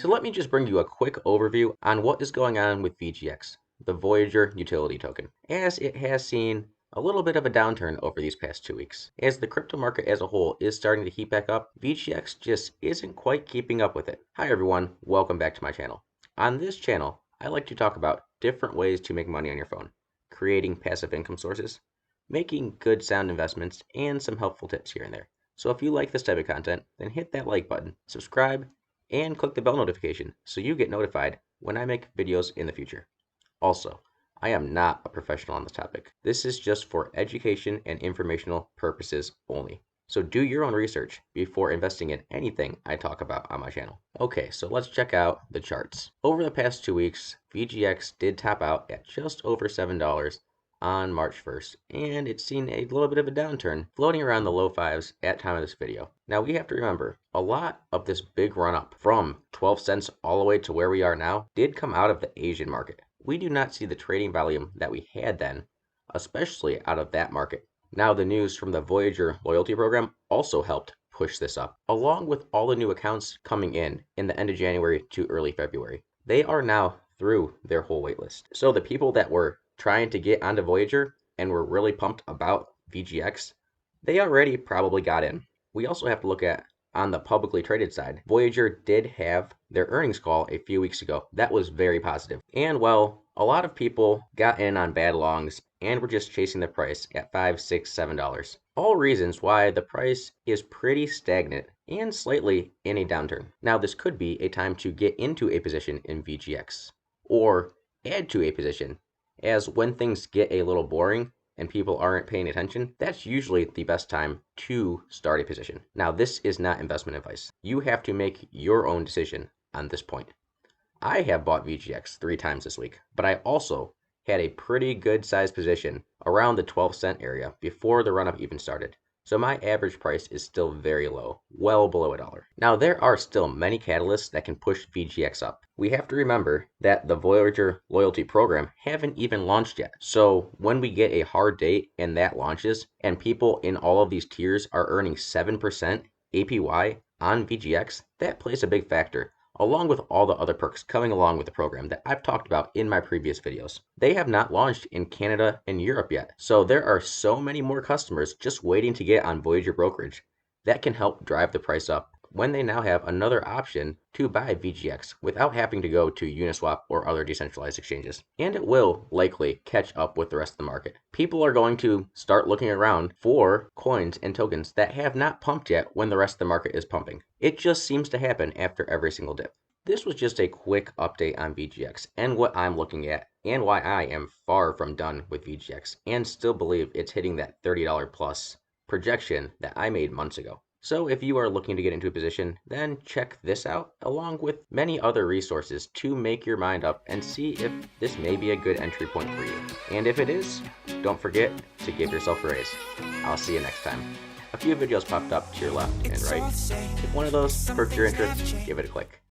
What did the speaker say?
let me just bring you a quick overview on what is going on with VGX, the Voyager utility token, as it has seen a little bit of a downturn over these past 2 weeks. As the crypto market as a whole is starting to heat back up, VGX just isn't quite keeping up with it. Hi everyone, welcome back to my channel. On this channel, I like to talk about different ways to make money on your phone, creating passive income sources, making good sound investments, and some helpful tips here and there. So if you like this type of content, then hit that like button, subscribe, and click the bell notification so you get notified when I make videos in the future. Also, I am not a professional on this topic. This is just for education and informational purposes only. So do your own research before investing in anything I talk about on my channel. Okay, so let's check out the charts. Over the past 2 weeks, VGX did top out at just over $7 on March 1st, and it's seen a little bit of a downturn, floating around the low fives at time of this video. Now we have to remember, a lot of this big run up from 12 cents all the way to where we are now did come out of the Asian market. We do not see the trading volume that we had then, especially out of that market. Now the news from the Voyager loyalty program also helped push this up, along with all the new accounts coming in the end of January to early February. They are now through their whole waitlist. So the people that were trying to get onto Voyager and were really pumped about VGX, they already probably got in. We also have to look at on the publicly traded side. Voyager did have their earnings call a few weeks ago. That was very positive. And well, a lot of people got in on bad longs and were just chasing the price at $5, $6, $7. All reasons why the price is pretty stagnant and slightly in a downturn. Now this could be a time to get into a position in VGX or add to a position, as when things get a little boring and people aren't paying attention, that's usually the best time to start a position. Now, this is not investment advice. You have to make your own decision on this point. I have bought VGX 3 times this week, but I also had a pretty good sized position around the 12-cent area before the run-up even started. So my average price is still very low, well below $1. Now there are still many catalysts that can push VGX up. We have to remember that the Voyager loyalty program haven't even launched yet. So when we get a hard date and that launches and people in all of these tiers are earning 7% APY on VGX, that plays a big factor, along with all the other perks coming along with the program that I've talked about in my previous videos. They have not launched in Canada and Europe yet, so there are so many more customers just waiting to get on Voyager Brokerage that can help drive the price up when they now have another option to buy VGX without having to go to Uniswap or other decentralized exchanges. And it will likely catch up with the rest of the market. People are going to start looking around for coins and tokens that have not pumped yet when the rest of the market is pumping. It just seems to happen after every single dip. This was just a quick update on VGX and what I'm looking at and why I am far from done with VGX and still believe it's hitting that $30 plus projection that I made months ago. So if you are looking to get into a position, then check this out along with many other resources to make your mind up and see if this may be a good entry point for you. And if it is, don't forget to give yourself a raise. I'll see you next time. A few videos popped up to your left and right. If one of those perked your interest, give it a click.